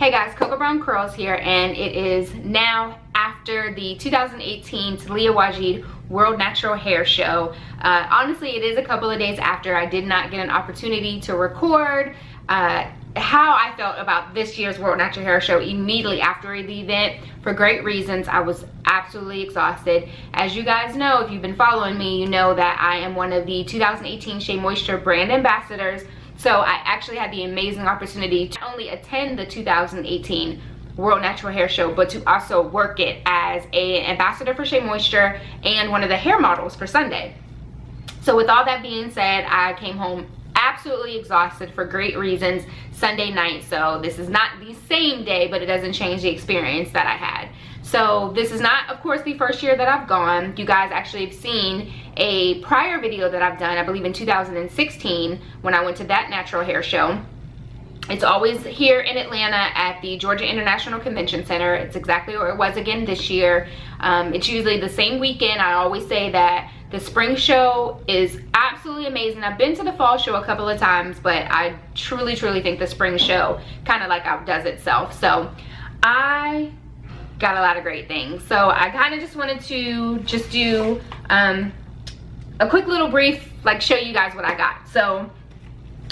Hey guys, Cocoa Brown Curls here, and it is now after the 2018 Taliah Waajid World Natural Hair Show. Honestly, it is a couple of days after. I did not get an opportunity to record how I felt about this year's World Natural Hair Show immediately after the event. For great reasons. I was absolutely exhausted. As you guys know, if you've been following me, you know that I am one of the 2018 Shea Moisture brand ambassadors. So I actually had the amazing opportunity to not only attend the 2018 World Natural Hair Show, but to also work it as an ambassador for Shea Moisture and one of the hair models for Sunday. So with all that being said, I came home absolutely exhausted for great reasons Sunday night. So this is not the same day, but it doesn't change the experience that I had. So this is not, of course, the first year that I've gone. You guys actually have seen a prior video that I've done, I believe in 2016, when I went to that natural hair show. It's always here in Atlanta at the Georgia International Convention Center. It's exactly where it was again this year. It's usually the same weekend. I always say that the spring show is absolutely amazing. I've been to the fall show a couple of times, but I truly think the spring show kind of like outdoes itself. So I got a lot of great things. So I kind of just wanted to just do a quick little brief, like show you guys what I got. So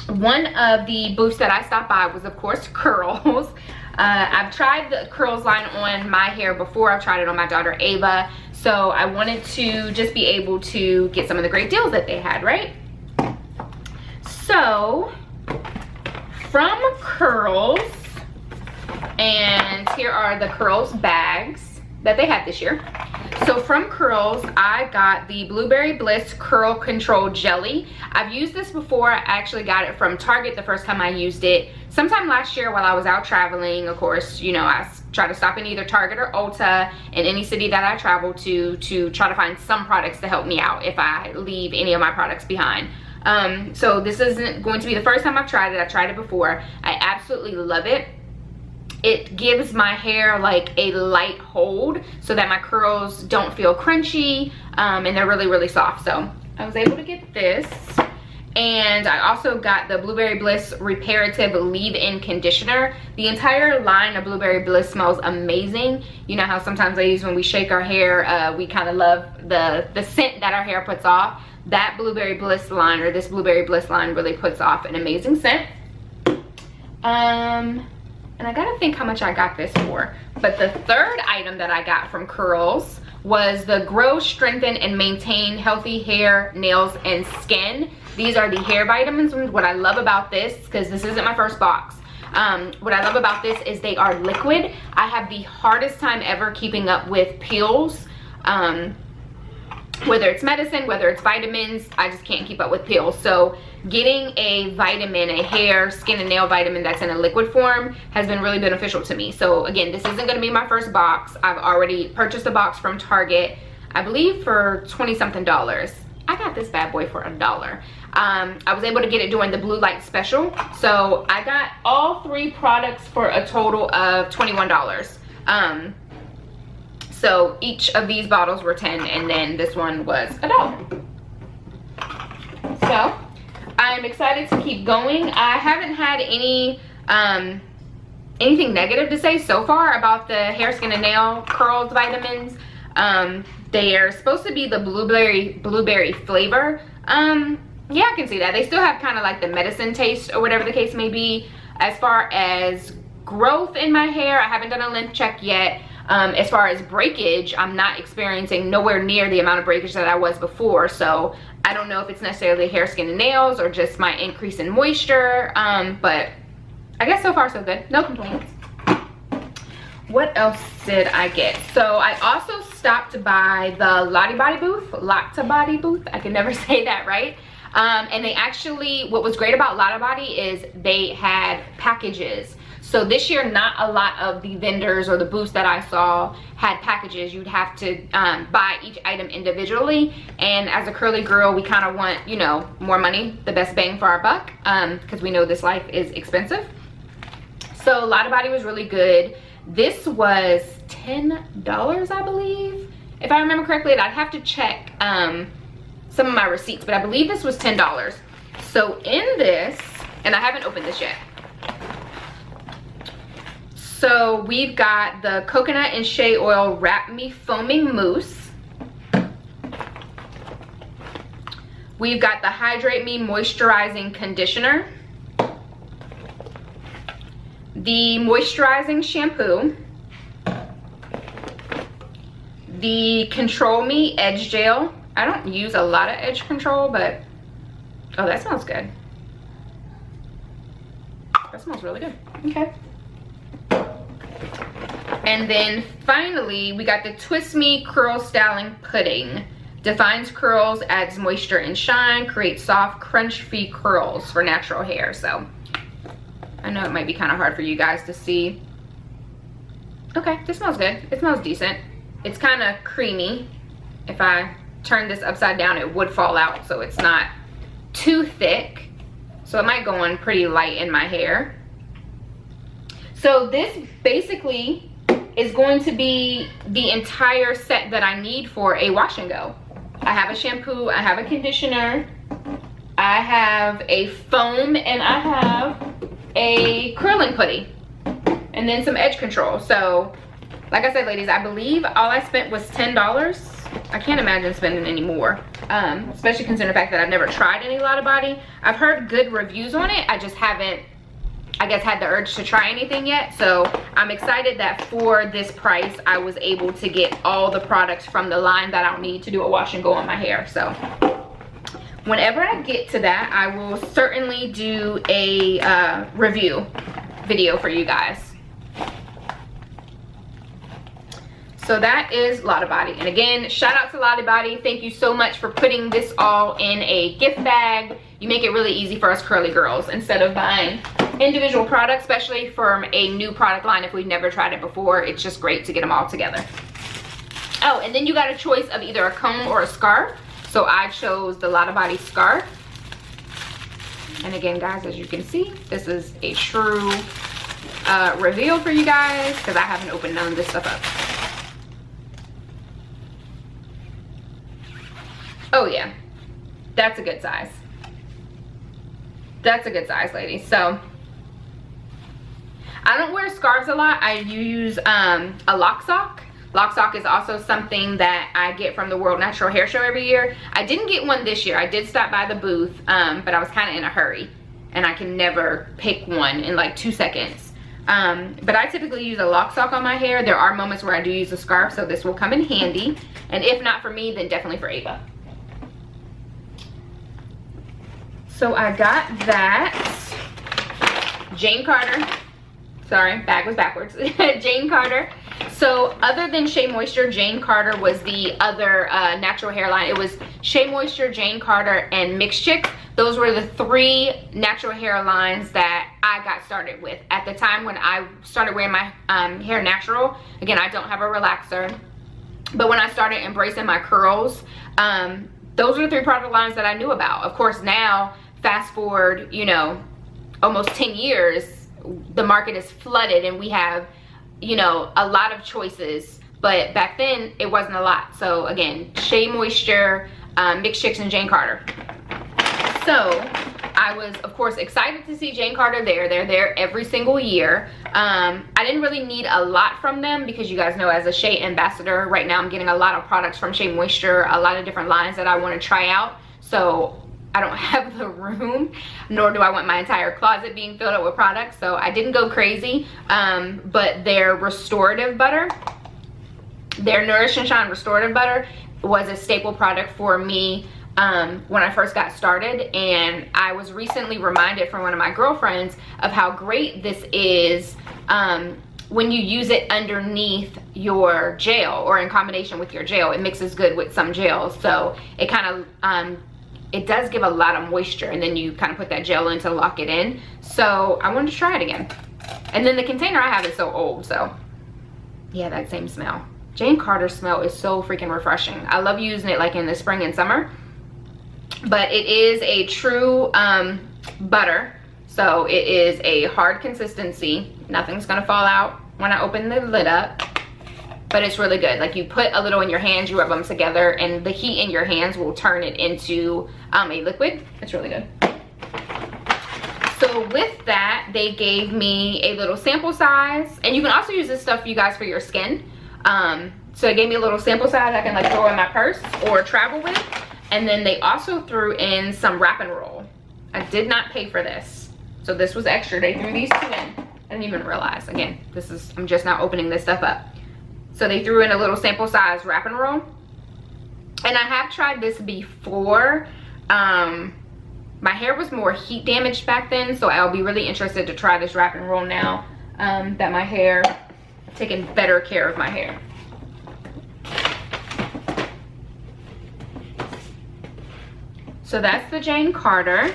one of the booths that I stopped by was, of course, curls. I've tried the curls line on my hair before. I've tried it on my daughter Ava. So I wanted to just be able to get some of the great deals that they had, right? So from Curls, and here are the Curls bags that they had this year. So from Curls, I got the Blueberry Bliss Curl Control Jelly. I've used this before. I actually got it from Target the first time I used it. Sometime last year while I was out traveling, of course, you know, I try to stop in either Target or Ulta in any city that I travel to try to find some products to help me out if I leave any of my products behind. So this isn't going to be the first time I've tried it. I've tried it before. I absolutely love it. It gives my hair like a light hold so that my curls don't feel crunchy, and they're really soft. So I was able to get this. And I also got the Blueberry Bliss Reparative Leave-In Conditioner. The entire line of Blueberry Bliss smells amazing. You know how sometimes ladies, when we shake our hair, we kind of love the scent that our hair puts off. That Blueberry Bliss line, or this Blueberry Bliss line, really puts off an amazing scent. And I gotta think how much I got this for. But the third item that I got from Curls was the Grow, Strengthen, and Maintain Healthy Hair, Nails, and Skin. These are the hair vitamins. What I love about this, because this isn't my first box, what I love about this is they are liquid. I have the hardest time ever keeping up with pills. Whether it's medicine, whether it's vitamins, I just can't keep up with pills. So getting a vitamin, a hair, skin, and nail vitamin that's in a liquid form has been really beneficial to me. So again, this isn't gonna be my first box. I've already purchased a box from Target, I believe for 20-something dollars. I got this bad boy for $1. I was able to get it during the blue light special. So I got all three products for a total of $21. So each of these bottles were 10, and then this one was $1. So I'm excited to keep going. I haven't had any anything negative to say so far about the hair, skin, and nail curls vitamins. They are supposed to be the blueberry flavor. Yeah, I can see that. They still have kind of like the medicine taste or whatever the case may be. As far as growth in my hair, I haven't done a length check yet. As far as breakage, I'm not experiencing nowhere near the amount of breakage that I was before. So I don't know if it's necessarily hair, skin, and nails or just my increase in moisture. But I guess so far so good. No complaints. What else did I get? So I also stopped by the Lotta Body booth. I can never say that right. And they actually, what was great about Lotta Body is they had packages. So this year, not a lot of the vendors or the booths that I saw had packages. You'd have to buy each item individually. And as a curly girl, we kind of want, you know, more money, the best bang for our buck, because we know this life is expensive. So Lotta Body was really good. This was $10, I believe. If I remember correctly, I'd have to check some of my receipts, but I believe this was $10. So in this, and I haven't opened this yet. So we've got the coconut and shea oil Wrap Me Foaming Mousse. We've got the Hydrate Me Moisturizing Conditioner. The Moisturizing Shampoo. The Control Me Edge Gel. I don't use a lot of edge control, but oh, that smells good. That smells really good. Okay. And then finally, we got the Twist Me Curl Styling Pudding. Defines curls, adds moisture and shine, creates soft, crunch-free curls for natural hair. So I know it might be kind of hard for you guys to see. Okay, this smells good. It smells decent. It's kind of creamy. If I turn this upside down, it would fall out, so it's not too thick. So it might go on pretty light in my hair. So this basically is going to be the entire set that I need for a wash and go. I have a shampoo, I have a conditioner, I have a foam, and I have a curling putty, and then some edge control. So like I said, ladies, I believe all I spent was $10. I can't imagine spending any more, especially considering the fact that I've never tried any Lotta Body. I've heard good reviews on it. I just haven't, I guess, had the urge to try anything yet. So I'm excited that for this price, I was able to get all the products from the line that I'll need to do a wash and go on my hair. So whenever I get to that, I will certainly do a review video for you guys. So that is Lotta Body. And again, shout out to Lotta Body. Thank you so much for putting this all in a gift bag. You make it really easy for us curly girls instead of buying individual products, especially from a new product line. If we've never tried it before, it's just great to get them all together. Oh, and then you got a choice of either a comb or a scarf. So I chose the Lotta Body scarf. And again, guys, as you can see, this is a true reveal for you guys because I haven't opened none of this stuff up. Oh yeah, that's a good size. That's a good size, ladies. So I don't wear scarves a lot. I use a lock sock. Lock sock is also something that I get from the World Natural Hair Show every year. I didn't get one this year. I did stop by the booth, but I was kind of in a hurry and I can never pick one in like 2 seconds. But I typically use a lock sock on my hair. There are moments where I do use a scarf, so this will come in handy. And if not for me, then definitely for Ava. So I got that. Jane Carter. Sorry, bag was backwards. Jane Carter. So other than Shea Moisture, Jane Carter was the other natural hair line. It was Shea Moisture, Jane Carter, and Mix Chicks. Those were the 3 natural hair lines that I got started with. At the time when I started wearing my hair natural, again, I don't have a relaxer, but when I started embracing my curls, those are the 3 product lines that I knew about. Of course, now, fast forward, you know, almost 10 years, the market is flooded and we have, you know, a lot of choices, but back then it wasn't a lot. So again, Shea Moisture, Mix Chicks, and Jane Carter. So I was, of course, excited to see Jane Carter there. They're there every single year. I didn't really need a lot from them because you guys know, as a Shea ambassador, right now I'm getting a lot of products from Shea Moisture, a lot of different lines that I want to try out. So I don't have the room, nor do I want my entire closet being filled up with products. So I didn't go crazy, but their restorative butter, their Nourish and Shine restorative butter was a staple product for me when I first got started. And I was recently reminded from one of my girlfriends of how great this is when you use it underneath your gel or in combination with your gel. It mixes good with some gels, so it kind of it does give a lot of moisture, and then you kind of put that gel in to lock it in. So I wanted to try it again. And then the container I have is so old, so yeah, that same smell. Jane Carter's smell is so freaking refreshing. I love using it like in the spring and summer, but it is a true butter, so it is a hard consistency. Nothing's gonna fall out when I open the lid up, but it's really good. Like, you put a little in your hands, you rub them together, and the heat in your hands will turn it into a liquid. It's really good. So So with that, they gave me a little sample size, and you can also use this stuff, you guys, for your skin. So they gave me a little sample size I can like throw in my purse or travel with. And then they also threw in some wrap and roll. I did not pay for this, so this was extra. They threw these 2 in. I didn't even realize. Again, I'm just now opening this stuff up. So they threw in a little sample size wrap and roll. And I have tried this before. My hair was more heat damaged back then, so I'll be really interested to try this wrap and roll now that my hair, I've taken better care of my hair. So that's the Jane Carter.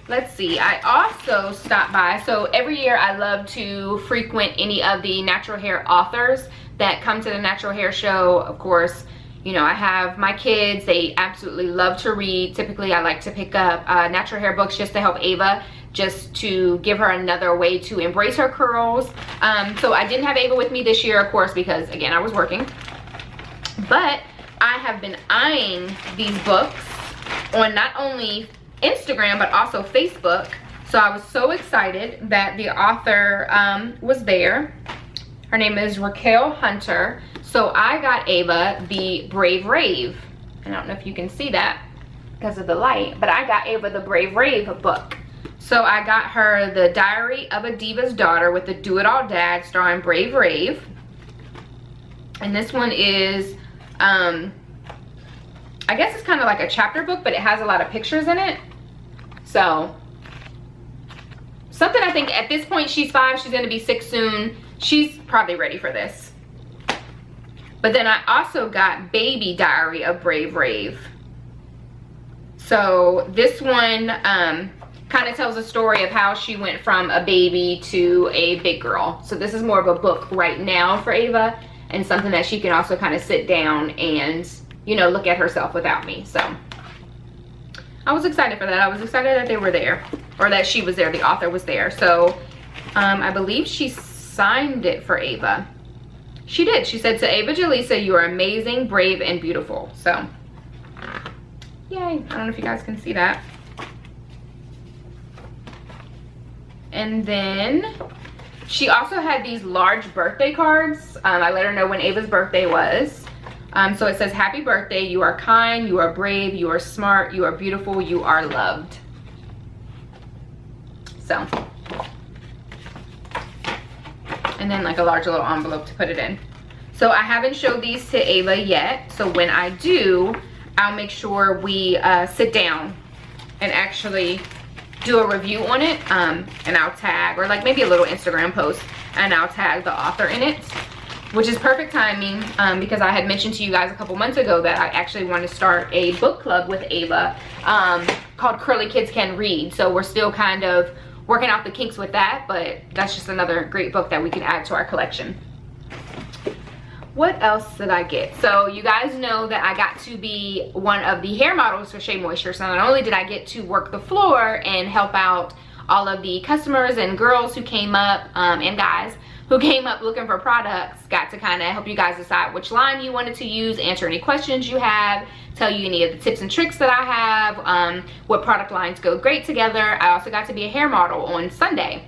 Let's see, I also stopped by, so every year I love to frequent any of the natural hair authors that come to the natural hair show. Of course, you know, I have my kids, they absolutely love to read. Typically I like to pick up natural hair books just to help Ava, just to give her another way to embrace her curls. So I didn't have Ava with me this year, of course, because again, I was working. But I have been eyeing these books on not only Instagram but also Facebook. So I was so excited that the author was there. Her name is Raquel Hunter. So I got Ava the Brave Rave. I don't know if you can see that because of the light, but I got Ava the Brave Rave book. So I got her the Diary of a Diva's Daughter with the Do It All Dad starring Brave Rave. And this one is, I guess it's kind of like a chapter book, but it has a lot of pictures in it. So, something I think at this point, she's 5, she's gonna be 6 soon. She's probably ready for this. But then I also got Baby Diary of Brave Rave. So this one kind of tells a story of how she went from a baby to a big girl. So this is more of a book right now for Ava, and something that she can also kind of sit down and, you know, look at herself without me. So I was excited for that. I was excited that they were there, or that she was there, the author was there. So I believe she signed it for Ava. She did. She said, "To Ava Jaleesa, you are amazing, brave, and beautiful." So yay. I don't know if you guys can see that. And then she also had these large birthday cards. I let her know when Ava's birthday was. So it says, "Happy birthday, you are kind, you are brave, you are smart, you are beautiful, you are loved." So, and then like a large little envelope to put it in. So I haven't showed these to Ava yet. So when I do, I'll make sure we sit down and actually do a review on it. And I'll tag, or like maybe a little Instagram post, and I'll tag the author in it. Which is perfect timing because I had mentioned to you guys a couple months ago that I actually want to start a book club with Ava called Curly Kids Can Read. So we're still kind of working out the kinks with that, but that's just another great book that we can add to our collection. What else did I get? So you guys know that I got to be one of the hair models for Shea Moisture. So not only did I get to work the floor and help out all of the customers and girls who came up, and guys who came up looking for products, got to kind of help you guys decide which line you wanted to use, answer any questions you have, tell you any of the tips and tricks that I have, what product lines go great together. I also got to be a hair model on Sunday,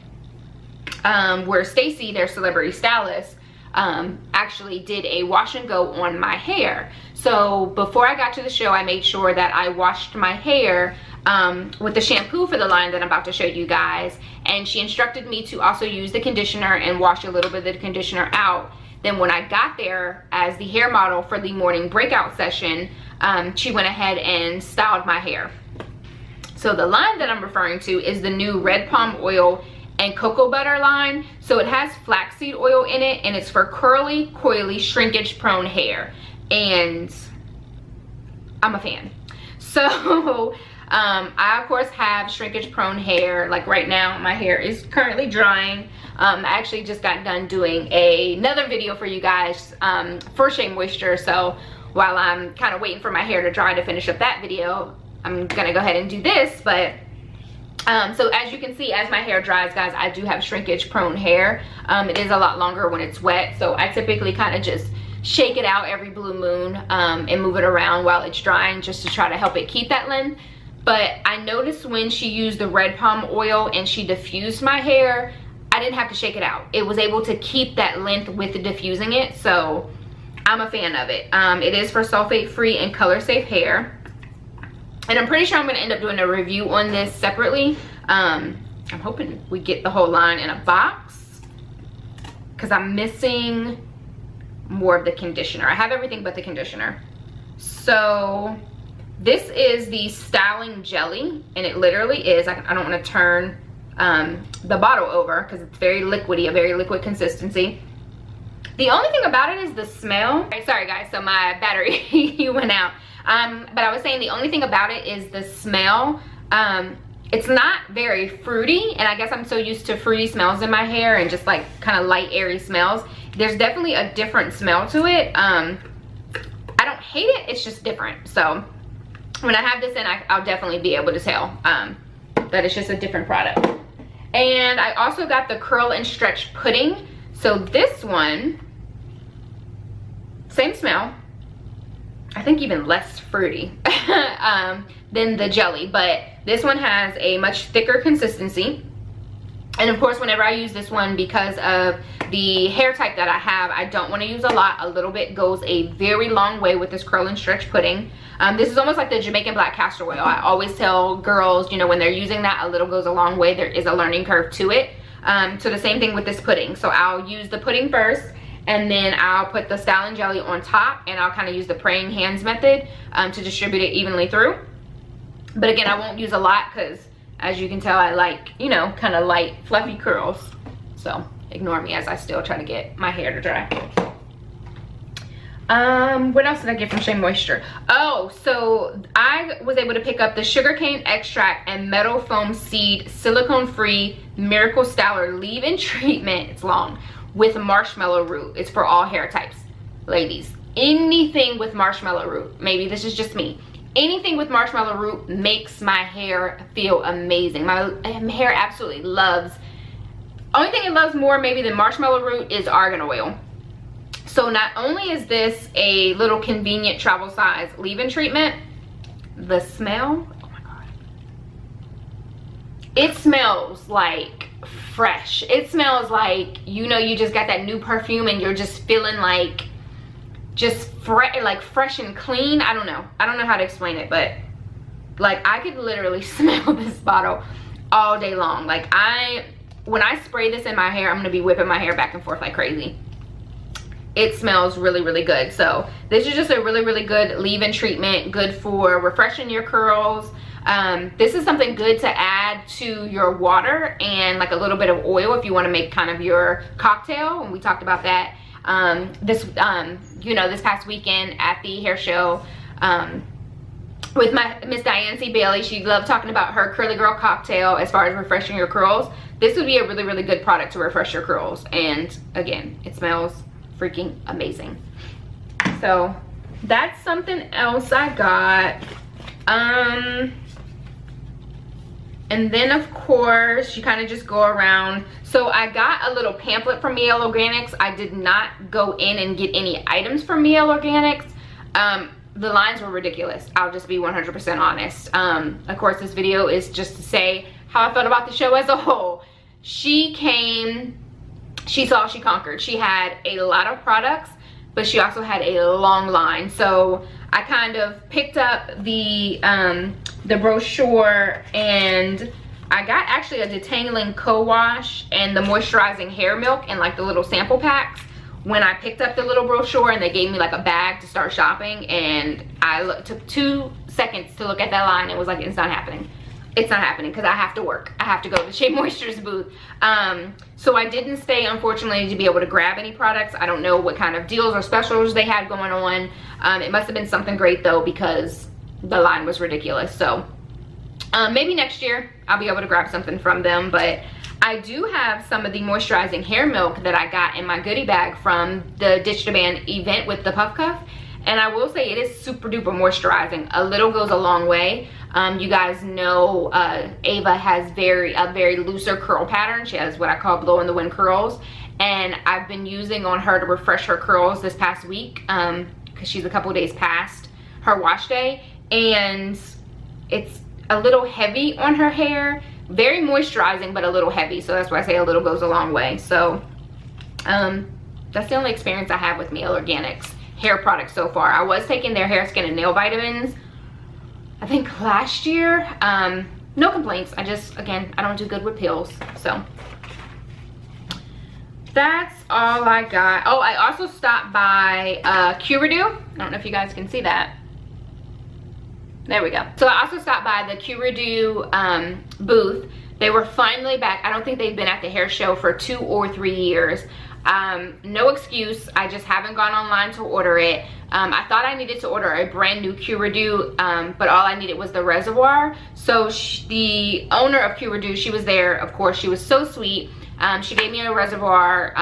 where Stacy, their celebrity stylist, actually did a wash and go on my hair. So before I got to the show, I made sure that I washed my hair with the shampoo for the line that I'm about to show you guys, and she instructed me to also use the conditioner and wash a little bit of the conditioner out. Then when I got there as the hair model for the morning breakout session, she went ahead and styled my hair. So the line that I'm referring to is the new red palm oil and cocoa butter line. So it has flaxseed oil in it, and it's for curly, coily, shrinkage prone hair, and I'm a fan. So I of course have shrinkage prone hair. Like right now my hair is currently drying. I actually just got done doing another video for you guys for Shea Moisture. So while I'm kind of waiting for my hair to dry to finish up that video, I'm gonna go ahead and do this. But so as you can see, as my hair dries, guys, I do have shrinkage prone hair. It is a lot longer when it's wet, so I typically kind of just shake it out every blue moon and move it around while it's drying, just to try to help it keep that length. But I noticed when she used the red palm oil and she diffused my hair, I didn't have to shake it out. It was able to keep that length with diffusing it, so I'm a fan of it. It is for sulfate free and color safe hair. And I'm pretty sure I'm gonna end up doing a review on this separately. I'm hoping we get the whole line in a box, because I'm missing more of the conditioner. I have everything but the conditioner. So this is the styling jelly, and it literally is, I don't want to turn the bottle over because it's very liquidy, a very liquid consistency. The only thing about it is the smell. Sorry guys, so my battery went out. But I was saying the only thing about it is the smell. It's not very fruity, and I guess I'm so used to fruity smells in my hair and just like kind of light, airy smells. There's definitely a different smell to it. I don't hate it, it's just different. So when I have this in, I'll definitely be able to tell that it's just a different product. And I also got the Curl and Stretch Pudding. So this one, same smell, I think even less fruity than the jelly, but this one has a much thicker consistency. And of course, whenever I use this one, because of the hair type that I have, I don't want to use a lot. A little bit goes a very long way with this Curl and Stretch Pudding. This is almost like the Jamaican black castor oil. I always tell girls, you know, when they're using that, a little goes a long way. There is a learning curve to it. So the same thing with this pudding. So I'll use the pudding first, and then I'll put the styling jelly on top, and I'll kind of use the praying hands method to distribute it evenly through. But again, I won't use a lot because, as you can tell, I like, you know, kind of light, fluffy curls. So ignore me as I still try to get my hair to dry. What else did I get from Shea Moisture? Oh, so I was able to pick up the sugarcane extract and metal foam seed silicone free miracle styler leave-in treatment. It's long, with marshmallow root. It's for all hair types. Ladies, anything with marshmallow root, maybe this is just me, anything with marshmallow root makes my hair feel amazing. My hair absolutely loves, only thing it loves more maybe than marshmallow root is argan oil. So not only is this a little convenient travel size leave-in treatment, the smell, oh my god, it smells like fresh. It smells like, you know, you just got that new perfume and you're just feeling like just fresh and clean. I don't know how to explain it, but like I could literally smell this bottle all day long. Like when I spray this in my hair, I'm gonna be whipping my hair back and forth like crazy. It smells really, really good. So this is just a really, really good leave-in treatment, good for refreshing your curls. This is something good to add to your water and like a little bit of oil if you want to make kind of your cocktail. And we talked about that you know, this past weekend at the hair show with my Miss Diane C. Bailey. She loved talking about her curly girl cocktail as far as refreshing your curls. This would be a really, really good product to refresh your curls. And again, it smells freaking amazing. So that's something else I got. And then of course you kind of just go around. So I got a little pamphlet from Miel Organics. I did not go in and get any items from Miel Organics. The lines were ridiculous. I'll just be 100% honest. Of course this video is just to say how I felt about the show as a whole. She came, she saw, she conquered. She had a lot of products, but she also had a long line. So I kind of picked up the brochure, and I got actually a detangling co-wash and the moisturizing hair milk and like the little sample packs when I picked up the little brochure, and they gave me like a bag to start shopping, and I took 2 seconds to look at that line and was like, it's not happening. It's not happening because I have to work. I have to go to Shea Moisture's booth. So I didn't stay, unfortunately, to be able to grab any products. I don't know what kind of deals or specials they had going on. It must have been something great though, because the line was ridiculous. So maybe next year I'll be able to grab something from them. But I do have some of the moisturizing hair milk that I got in my goodie bag from the Ditch the Band event with the Puff Cuff. And I will say it is super duper moisturizing. A little goes a long way. You guys know Ava has a very looser curl pattern. She has what I call blow in the wind curls. and I've been using on her to refresh her curls this past week, because she's a couple days past her wash day, and it's a little heavy on her hair. Very moisturizing, but a little heavy, so that's why I say a little goes a long way. So that's the only experience I have with Mielle Organics hair products so far. I was taking their hair, skin, and nail vitamins, I think last year. No complaints. I just, again, I don't do good with pills. So that's all I got. Oh, I also stopped by Q-Redew. I don't know if you guys can see that. There we go. So I also stopped by the Q-Redew booth. They were finally back. I don't think they've been at the hair show for 2 or 3 years. No excuse, I just haven't gone online to order it. I thought I needed to order a brand new Q-Redew, but all I needed was the reservoir. So the owner of Q-Redew, she was there, of course. She was so sweet. She gave me a reservoir,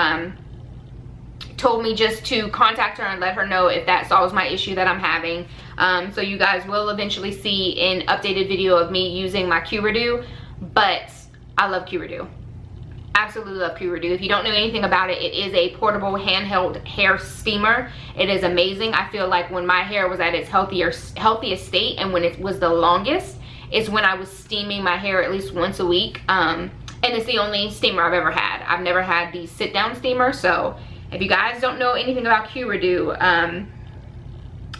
told me just to contact her and let her know if that solves my issue that I'm having. So you guys will eventually see an updated video of me using my Q-Redew, but I love Q-Redew. Absolutely love Q-Redew. If you don't know anything about it, it is a portable handheld hair steamer. It is amazing. I feel like when my hair was at its healthiest state and when it was the longest is when I was steaming my hair at least once a week. And it's the only steamer I've ever had. I've never had the sit down steamer. So if you guys don't know anything about Q-Redew,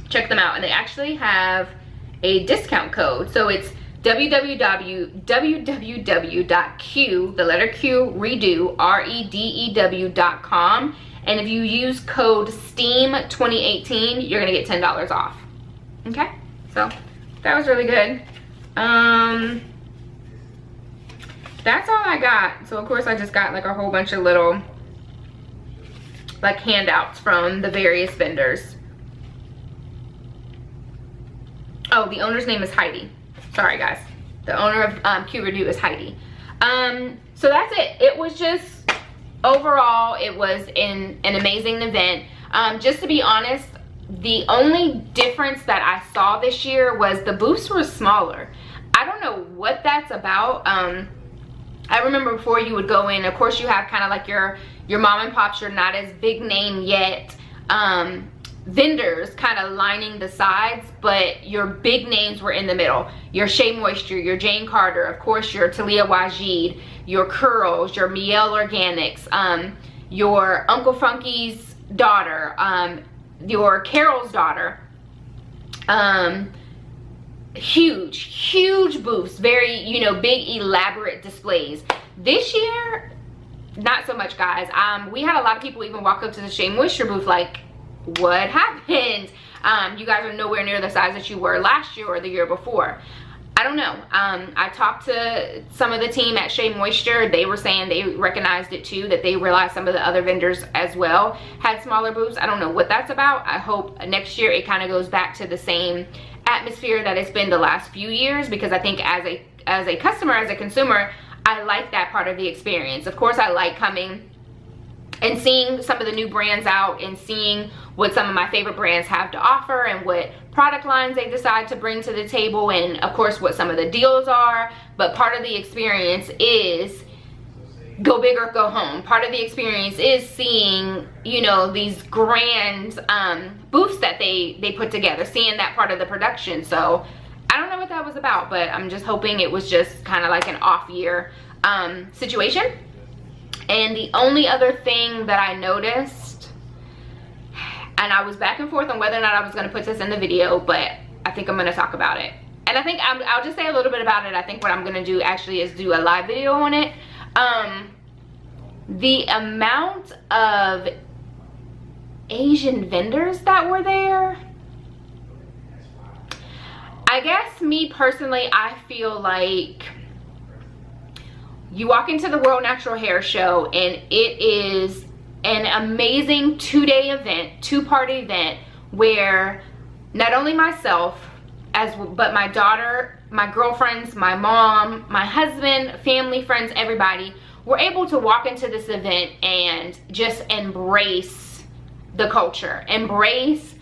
check them out. And they actually have a discount code. So it's www.Q-Redew.com, and if you use code STEAM2018, you're gonna get $10 off. Okay, so that was really good. That's all I got. So of course I just got like a whole bunch of little like handouts from the various vendors. Oh, the owner's name is Heidi. Sorry guys, the owner of Q-Redew is Heidi. So that's it. It was just, overall, it was an amazing event. Just to be honest, the only difference that I saw this year was the booths were smaller. I don't know what that's about. I remember before you would go in, of course you have kind of like your mom and pops, you're not as big name yet, vendors kind of lining the sides, but your big names were in the middle. Your Shea Moisture, your Jane Carter, of course your Taliah Waajid, your Curls, your Mielle Organics, your Uncle Funky's daughter, your Carol's daughter. Huge booths, very, you know, big elaborate displays. This year, not so much, guys. We had a lot of people even walk up to the Shea Moisture booth like, what happened? You guys are nowhere near the size that you were last year or the year before. I don't know. I talked to some of the team at Shea Moisture. They were saying they recognized it too, that they realized some of the other vendors as well had smaller booths. I don't know what that's about. I hope next year it kind of goes back to the same atmosphere that it's been the last few years, because I think as a customer, as a consumer, I like that part of the experience. Of course, I like coming and seeing some of the new brands out and seeing what some of my favorite brands have to offer and what product lines they decide to bring to the table, and of course what some of the deals are. But part of the experience is go big or go home. Part of the experience is seeing, you know, these grand booths that they put together, seeing that part of the production. So I don't know what that was about, but I'm just hoping it was just kind of like an off year situation. And the only other thing that I noticed, and I was back and forth on whether or not I was going to put this in the video, but I think I'm going to talk about it. And I think I'll just say a little bit about it. I think what I'm going to do actually is do a live video on it. The amount of Asian vendors that were there, I guess me personally, I feel like you walk into the World Natural Hair Show and it is an amazing two-day event, two-part event, where not only myself, but my daughter, my girlfriends, my mom, my husband, family, friends, everybody were able to walk into this event and just embrace the culture, embrace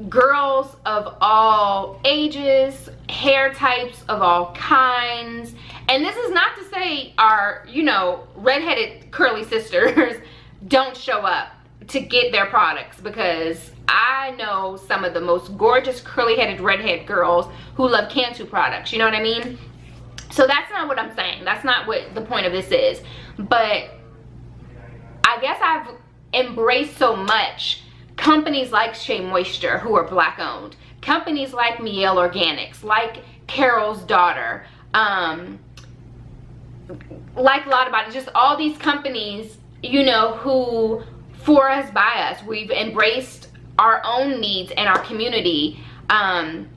girls of all ages, hair types of all kinds. And this is not to say our, you know, redheaded curly sisters don't show up to get their products, because I know some of the most gorgeous curly-headed redhead girls who love Cantu products, you know what I mean? So that's not what I'm saying. That's not what the point of this is. But I guess I've embraced so much companies like Shea Moisture, who are black owned, companies like Miel Organics, like Carol's Daughter, like Lotta Body, just all these companies, you know, who for us, by us, we've embraced our own needs and our community. And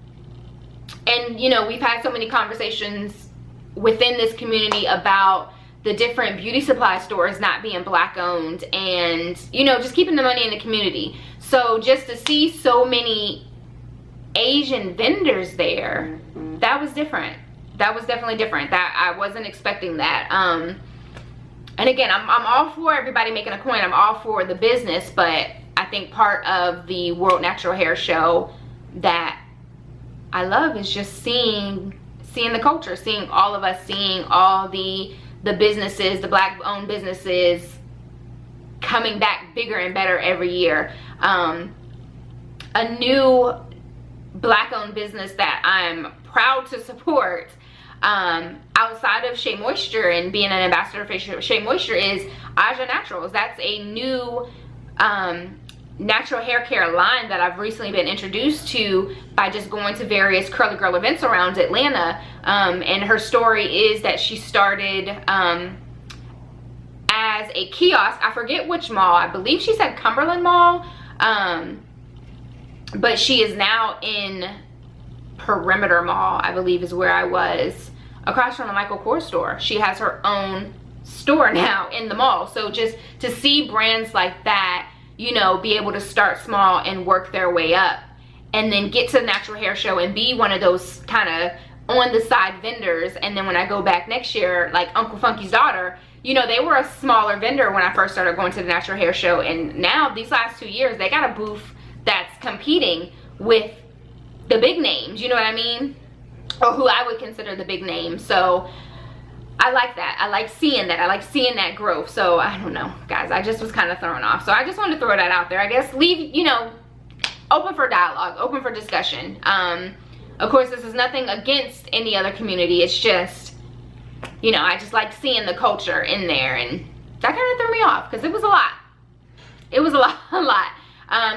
you know, we've had so many conversations within this community about the different beauty supply stores not being black owned, and you know, just keeping the money in the community. So just to see so many Asian vendors there, that was different. That was definitely different. That I wasn't expecting that. And again, I'm all for everybody making a coin. I'm all for the business, but I think part of the World Natural Hair Show that I love is just seeing the culture, seeing all of us, seeing all the businesses, the black owned businesses coming back bigger and better every year. A new black owned business that I'm proud to support, outside of Shea Moisture and being an ambassador for Shea Moisture, is Aja Naturals. That's a new natural hair care line that I've recently been introduced to by just going to various curly girl events around Atlanta. And her story is that she started as a kiosk. I forget which mall. I believe she said Cumberland Mall. But she is now in Perimeter Mall, I believe is where I was, across from the Michael Kors store. She has her own store now in the mall. So just to see brands like that, you know, be able to start small and work their way up, and then get to the natural hair show and be one of those kind of on the side vendors. And then when I go back next year, like Uncle Funky's daughter, you know, they were a smaller vendor when I first started going to the natural hair show, and now these last 2 years they got a booth that's competing with the big names, you know what I mean, or who I would consider the big names. So I like that. I like seeing that. I like seeing that growth. So I don't know, guys, I just was kind of thrown off. So I just wanted to throw that out there. I guess leave, you know, open for dialogue, open for discussion. Of course, this is nothing against any other community. It's just, you know, I just like seeing the culture in there, and that kind of threw me off because it was a lot. It was a lot.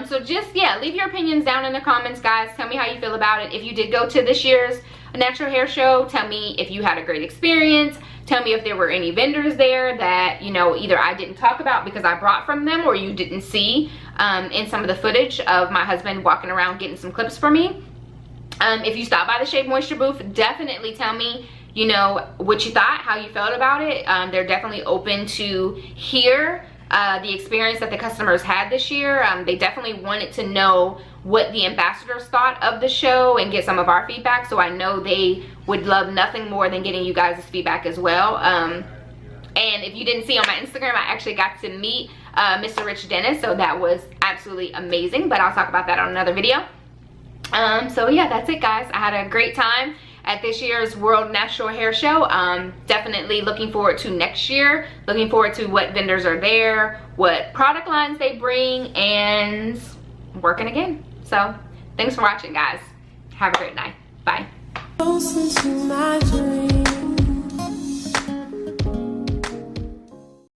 So just, yeah, leave your opinions down in the comments, guys. Tell me how you feel about it. If you did go to this year's natural hair show, tell me if you had a great experience. Tell me if there were any vendors there that, you know, either I didn't talk about because I brought from them, or you didn't see in some of the footage of my husband walking around getting some clips for me. If you stopped by the Shea Moisture booth, definitely tell me, you know, what you thought, how you felt about it. They're definitely open to hear the experience that the customers had this year. They definitely wanted to know what the ambassadors thought of the show and get some of our feedback. So I know they would love nothing more than getting you guys' feedback as well. And if you didn't see on my Instagram, I actually got to meet Mr. Rich Dennis, so that was absolutely amazing, but I'll talk about that on another video. So yeah, that's it, guys. I had a great time at this year's World Natural Hair Show. Definitely looking forward to next year. Looking forward to what vendors are there, what product lines they bring, and working again. So thanks for watching, guys. Have a great night. Bye.